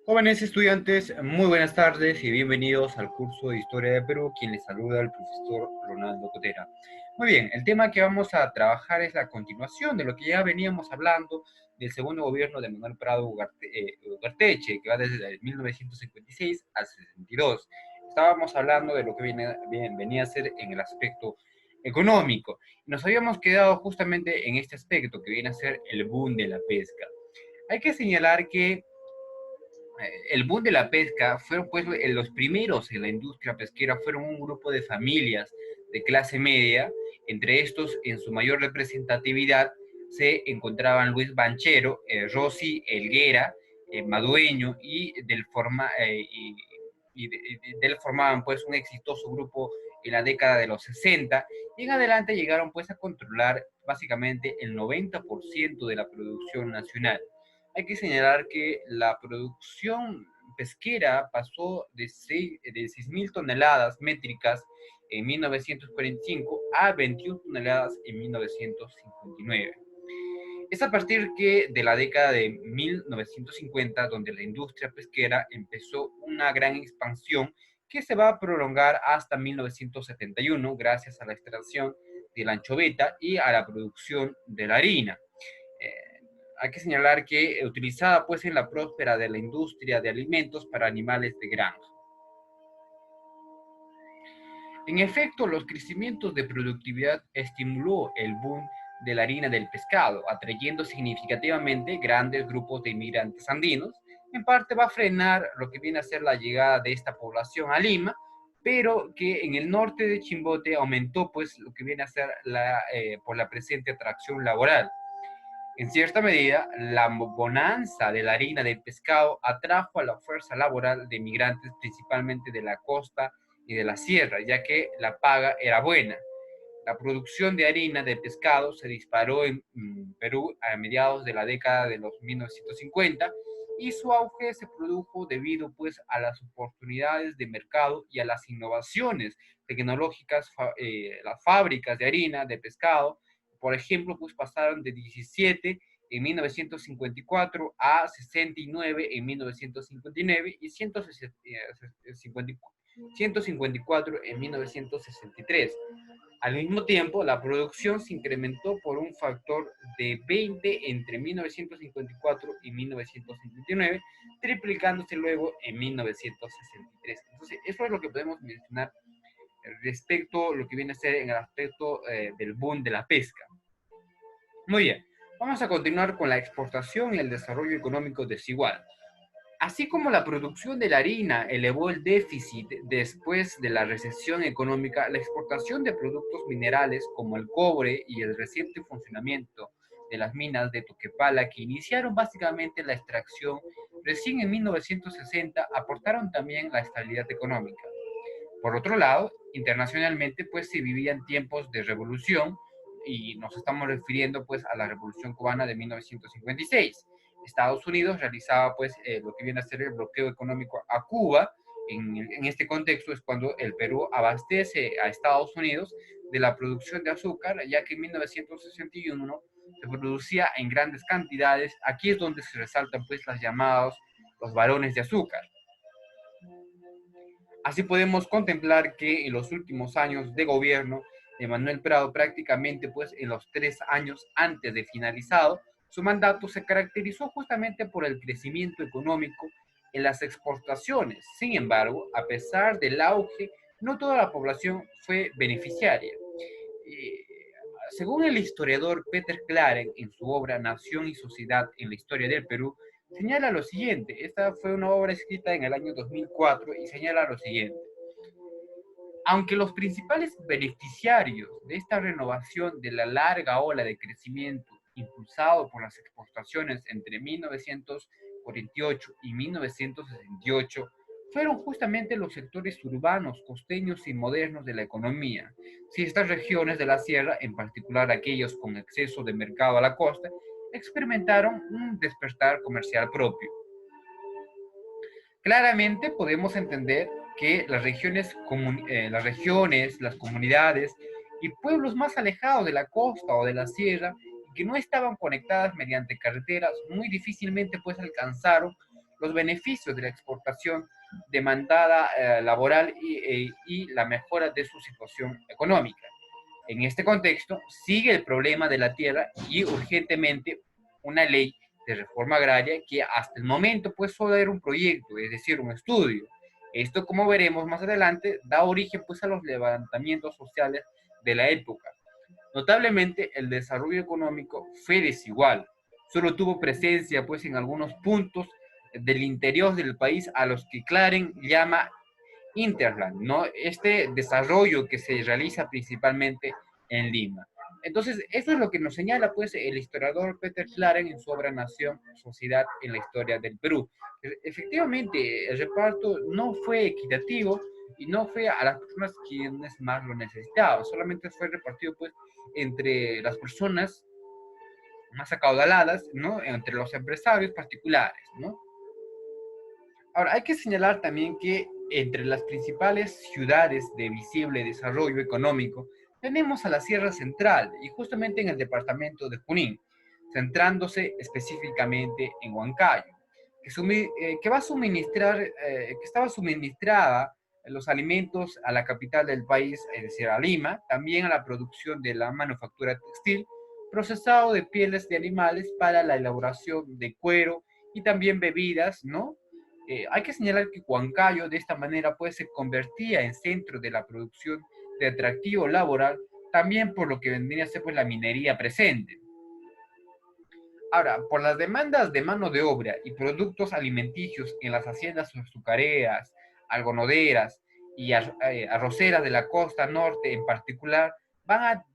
Jóvenes estudiantes, muy buenas tardes y bienvenidos al curso de Historia de Perú, quien les saluda el profesor Ronaldo Cotera. Muy bien, el tema que vamos a trabajar es la continuación de lo que ya veníamos hablando del segundo gobierno de Manuel Prado Ugarteche, que va desde el 1956 al 62. Estábamos hablando de lo que venía a ser en el aspecto económico. Nos habíamos quedado justamente en este aspecto que viene a ser el boom de la pesca. Hay que señalar que el boom de la pesca fueron pues los primeros en la industria pesquera fueron un grupo de familias de clase media. Entre estos, en su mayor representatividad, se encontraban Luis Banchero, Rosy Helguera, Madueño y formaban pues un exitoso grupo en la década de los 60 y en adelante llegaron pues a controlar básicamente el 90% de la producción nacional. Hay que señalar que la producción pesquera pasó de 6.000 toneladas métricas en 1945 a 21 toneladas en 1959. Es a partir de la década de 1950 donde la industria pesquera empezó una gran expansión que se va a prolongar hasta 1971 gracias a la extracción de la anchoveta y a la producción de la harina. Eh, Hay que señalar que utilizada pues en la próspera de la industria de alimentos para animales de granja. En efecto, los crecimientos de productividad estimuló el boom de la harina del pescado, atrayendo significativamente grandes grupos de inmigrantes andinos. En parte va a frenar lo que viene a ser la llegada de esta población a Lima, pero que en el norte de Chimbote aumentó pues lo que viene a ser por la presente atracción laboral. En cierta medida, la bonanza de la harina del pescado atrajo a la fuerza laboral de migrantes principalmente de la costa y de la sierra, ya que la paga era buena. La producción de harina de pescado se disparó en Perú a mediados de la década de los 1950 y su auge se produjo debido pues a las oportunidades de mercado y a las innovaciones tecnológicas. Las fábricas de harina de pescado, por ejemplo, pues pasaron de 17 en 1954 a 69 en 1959 y 154 en 1963. Al mismo tiempo, la producción se incrementó por un factor de 20 entre 1954 y 1959, triplicándose luego en 1963. Entonces, eso es lo que podemos mencionar respecto a lo que viene a ser en el aspecto del boom de la pesca. Muy bien, vamos a continuar con la exportación y el desarrollo económico desigual. Así como la producción de la harina elevó el déficit después de la recesión económica, la exportación de productos minerales como el cobre y el reciente funcionamiento de las minas de Toquepala, que iniciaron básicamente la extracción recién en 1960, aportaron también la estabilidad económica. Por otro lado, internacionalmente, pues se vivían tiempos de revolución y nos estamos refiriendo pues a la Revolución Cubana de 1956. Estados Unidos realizaba pues lo que viene a ser el bloqueo económico a Cuba. En este contexto es cuando el Perú abastece a Estados Unidos de la producción de azúcar, ya que en 1961 se producía en grandes cantidades. Aquí es donde se resaltan pues las llamados los varones de azúcar. Así podemos contemplar que en los últimos años de gobierno de Manuel Prado, prácticamente pues en los 3 años antes de finalizado, su mandato se caracterizó justamente por el crecimiento económico en las exportaciones. Sin embargo, a pesar del auge, no toda la población fue beneficiaria. Eh, Según el historiador Peter Claren, en su obra Nación y Sociedad en la Historia del Perú, señala lo siguiente. Esta fue una obra escrita en el año 2004 y señala lo siguiente. Aunque los principales beneficiarios de esta renovación de la larga ola de crecimiento impulsado por las exportaciones entre 1948 y 1968 fueron justamente los sectores urbanos, costeños y modernos de la economía. Si estas regiones de la sierra, en particular aquellos con exceso de mercado a la costa, experimentaron un despertar comercial propio. Claramente podemos entender que las comunidades y pueblos más alejados de la costa o de la sierra y que no estaban conectadas mediante carreteras, muy difícilmente pues alcanzaron los beneficios de la exportación demandada laboral y la mejora de su situación económica. En este contexto, sigue el problema de la tierra y urgentemente una ley de reforma agraria que hasta el momento pues solo era un proyecto, es decir, un estudio. Esto, como veremos más adelante, da origen pues a los levantamientos sociales de la época. Notablemente, el desarrollo económico fue desigual. Solo tuvo presencia pues en algunos puntos del interior del país a los que Claren llama Interland, ¿no? Este desarrollo que se realiza principalmente en Lima. Entonces, eso es lo que nos señala pues el historiador Peter Claren en su obra Nación, Sociedad en la Historia del Perú. Efectivamente, el reparto no fue equitativo y no fue a las personas quienes más lo necesitaban, solamente fue repartido pues entre las personas más acaudaladas, ¿no? Entre los empresarios particulares, ¿no? Ahora, hay que señalar también que entre las principales ciudades de visible desarrollo económico tenemos a la Sierra Central y justamente en el departamento de Junín, centrándose específicamente en Huancayo, que va a suministrar, que estaba suministrada los alimentos a la capital del país, es decir, a Lima, también a la producción de la manufactura textil, procesado de pieles de animales para la elaboración de cuero y también bebidas, ¿no? Hay que señalar que Huancayo de esta manera pues se convertía en centro de la producción de atractivo laboral, también por lo que vendría a ser pues la minería presente. Ahora, por las demandas de mano de obra y productos alimenticios en las haciendas azucareras, algodoneras y arroceras de la costa norte en particular, van a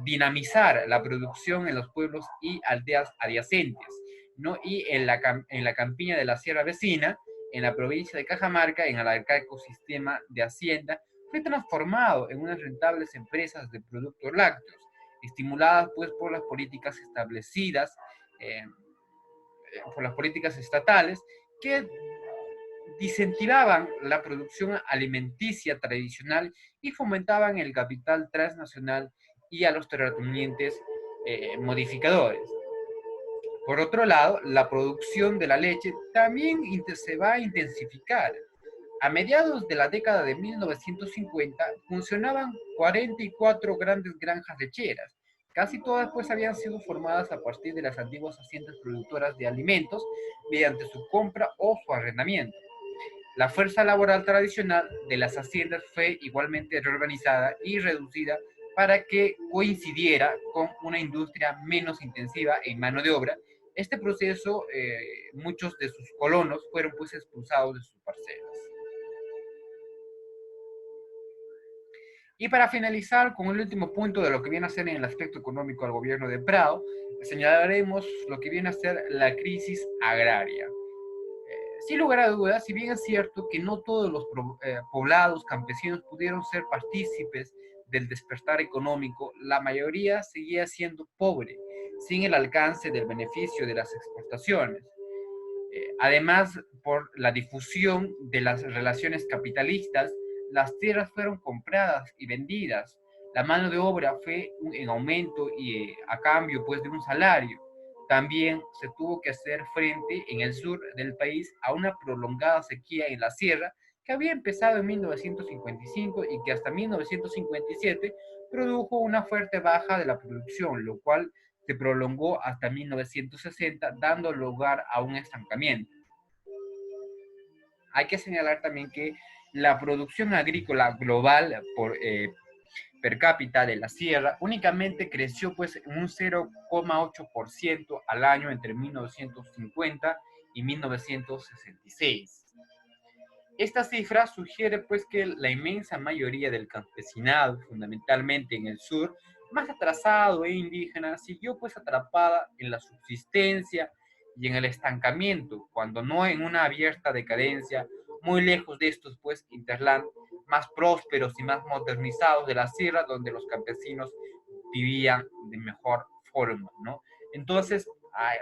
dinamizar la producción en los pueblos y aldeas adyacentes, ¿no? Y en la campiña de la sierra vecina, en la provincia de Cajamarca, en el arcaico sistema de hacienda, fue transformado en unas rentables empresas de productos lácteos, estimuladas pues por las políticas establecidas, eh, por las políticas estatales, que disincentivaban la producción alimenticia tradicional y fomentaban el capital transnacional y a los terratenientes modificadores. Por otro lado, la producción de la leche también se va a intensificar. A mediados de la década de 1950 funcionaban 44 grandes granjas lecheras. Casi todas pues habían sido formadas a partir de las antiguas haciendas productoras de alimentos mediante su compra o su arrendamiento. La fuerza laboral tradicional de las haciendas fue igualmente reorganizada y reducida para que coincidiera con una industria menos intensiva en mano de obra. Este proceso, muchos de sus colonos fueron pues expulsados de sus parcelas. Y para finalizar con el último punto de lo que viene a ser en el aspecto económico al gobierno de Prado, señalaremos lo que viene a ser la crisis agraria. Sin lugar a dudas, si bien es cierto que no todos los poblados campesinos pudieron ser partícipes del despertar económico, la mayoría seguía siendo pobre, sin el alcance del beneficio de las exportaciones. Además, por la difusión de las relaciones capitalistas, las tierras fueron compradas y vendidas. La mano de obra fue en aumento y a cambio pues de un salario. También se tuvo que hacer frente en el sur del país a una prolongada sequía en la sierra que había empezado en 1955 y que hasta 1957 produjo una fuerte baja de la producción, lo cual se prolongó hasta 1960, dando lugar a un estancamiento. Hay que señalar también que la producción agrícola global per cápita de la sierra únicamente creció pues en un 0,8% al año entre 1950 y 1966. Esta cifra sugiere pues que la inmensa mayoría del campesinado, fundamentalmente en el sur, más atrasado e indígena, siguió pues atrapada en la subsistencia y en el estancamiento, cuando no en una abierta decadencia, muy lejos de estos pues interland más prósperos y más modernizados de la sierra, donde los campesinos vivían de mejor forma, ¿no? Entonces,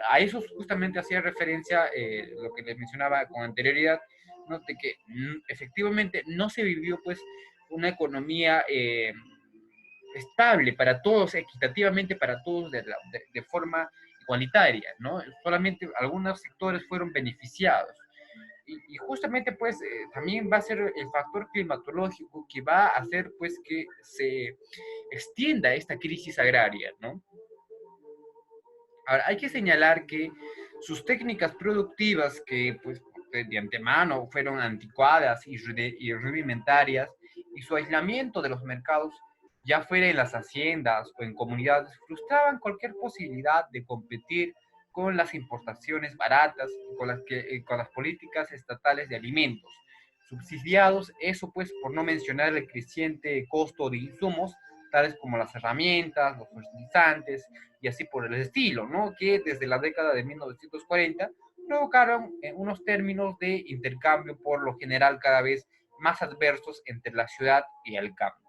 a eso justamente hacía referencia lo que les mencionaba con anterioridad, ¿no? De que efectivamente no se vivió pues una economía estable para todos, equitativamente para todos, de forma igualitaria, ¿no? Solamente algunos sectores fueron beneficiados. Y justamente pues también va a ser el factor climatológico que va a hacer pues que se extienda esta crisis agraria, ¿no? Ahora, hay que señalar que sus técnicas productivas, que pues de antemano fueron anticuadas y rudimentarias, y su aislamiento de los mercados, ya fuera en las haciendas o en comunidades, frustraban cualquier posibilidad de competir con las importaciones baratas y con las políticas estatales de alimentos subsidiados, eso pues por no mencionar el creciente costo de insumos, tales como las herramientas, los fertilizantes, y así por el estilo, ¿no? Que desde la década de 1940 provocaron unos términos de intercambio por lo general cada vez más adversos entre la ciudad y el campo.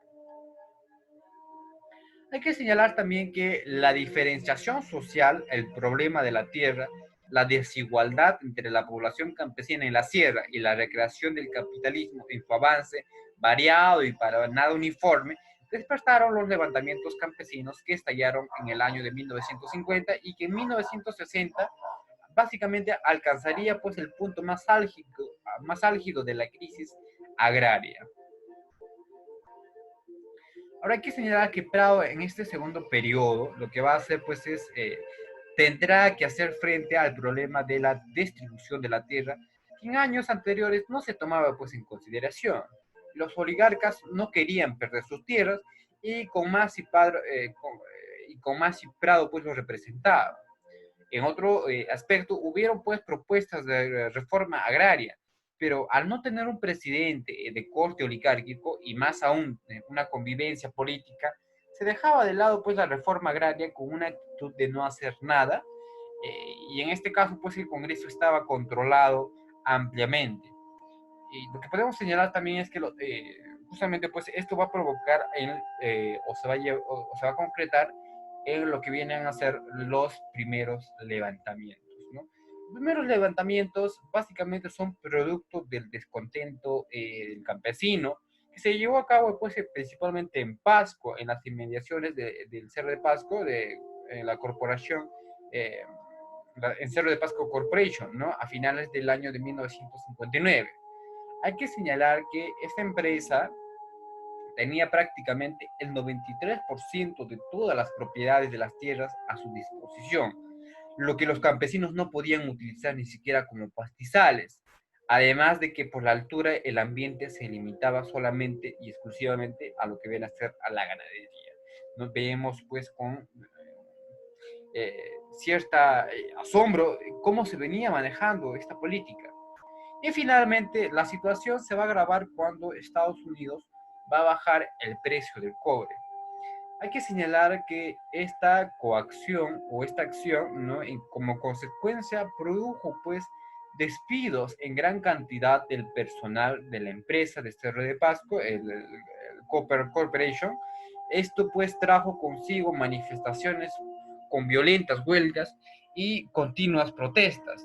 Hay que señalar también que la diferenciación social, el problema de la tierra, la desigualdad entre la población campesina en la sierra y la recreación del capitalismo en su avance variado y para nada uniforme, despertaron los levantamientos campesinos que estallaron en el año de 1950 y que en 1960 básicamente alcanzaría pues el punto más álgido de la crisis agraria. Ahora hay que señalar que Prado en este segundo periodo lo que va a hacer pues es, tendrá que hacer frente al problema de la distribución de la tierra que en años anteriores no se tomaba pues en consideración. Los oligarcas no querían perder sus tierras y con más y Prado pues lo representaba. En otro aspecto, hubieron pues propuestas de reforma agraria, pero al no tener un presidente de corte oligárquico y más aún una convivencia política, se dejaba de lado pues la reforma agraria con una actitud de no hacer nada, y en este caso pues el Congreso estaba controlado ampliamente. Y lo que podemos señalar también es que justamente pues esto va a provocar o se va a concretar en lo que vienen a ser los primeros levantamientos, ¿no? Los primeros levantamientos básicamente son producto del descontento del campesino, que se llevó a cabo pues, principalmente en Pasco, en las inmediaciones del Cerro de Pasco, de la corporación, eh, en Cerro de Pasco Corporation, ¿no? A finales del año de 1959. Hay que señalar que esta empresa tenía prácticamente el 93% de todas las propiedades de las tierras a su disposición, lo que los campesinos no podían utilizar ni siquiera como pastizales. Además de que por la altura el ambiente se limitaba solamente y exclusivamente a lo que viene a ser a la ganadería. Nos vemos pues con cierta asombro cómo se venía manejando esta política. Y finalmente, la situación se va a agravar cuando Estados Unidos va a bajar el precio del cobre. Hay que señalar que esta coacción o esta acción, ¿no? Como consecuencia, produjo pues despidos en gran cantidad del personal de la empresa de Cerro de Pasco, el Copper Corporation. Esto pues trajo consigo manifestaciones con violentas huelgas y continuas protestas.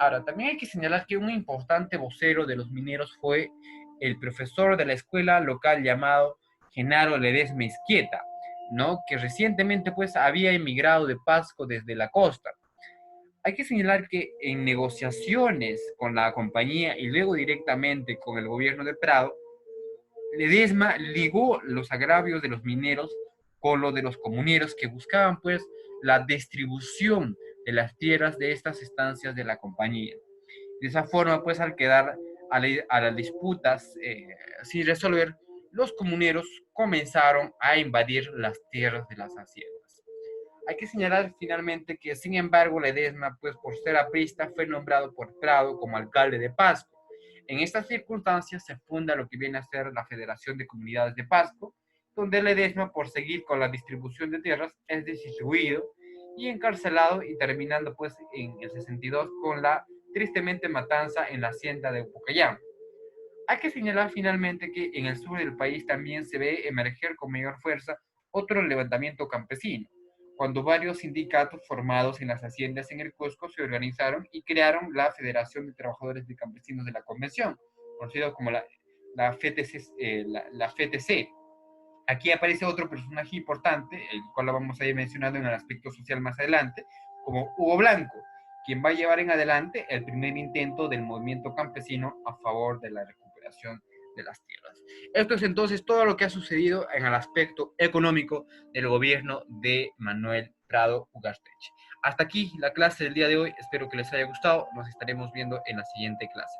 Ahora, también hay que señalar que un importante vocero de los mineros fue el profesor de la escuela local llamado Genaro Ledesma Izquieta, ¿no? Que recientemente pues había emigrado de Pasco desde la costa. Hay que señalar que en negociaciones con la compañía y luego directamente con el gobierno de Prado, Ledesma ligó los agravios de los mineros con lo de los comuneros que buscaban pues la distribución de las tierras de estas estancias de la compañía. De esa forma, pues al quedar a las disputas sin resolver, los comuneros comenzaron a invadir las tierras de las haciendas. Hay que señalar finalmente que, sin embargo, Ledesma, pues por ser aprista, fue nombrado por Prado como alcalde de Pasco. En estas circunstancias se funda lo que viene a ser la Federación de Comunidades de Pasco, donde Ledesma, por seguir con la distribución de tierras, es destituido y encarcelado y terminando pues en el 62 con la tristemente matanza en la hacienda de Upucayán. Hay que señalar finalmente que en el sur del país también se ve emerger con mayor fuerza otro levantamiento campesino, cuando varios sindicatos formados en las haciendas en el Cusco se organizaron y crearon la Federación de Trabajadores de Campesinos de la Convención, conocido como la FTC, la FTC. Aquí aparece otro personaje importante, el cual lo vamos a ir mencionando en el aspecto social más adelante, como Hugo Blanco, quien va a llevar en adelante el primer intento del movimiento campesino a favor de la recuperación de las tierras. Esto es entonces todo lo que ha sucedido en el aspecto económico del gobierno de Manuel Prado Ugarteche. Hasta aquí la clase del día de hoy. Espero que les haya gustado. Nos estaremos viendo en la siguiente clase.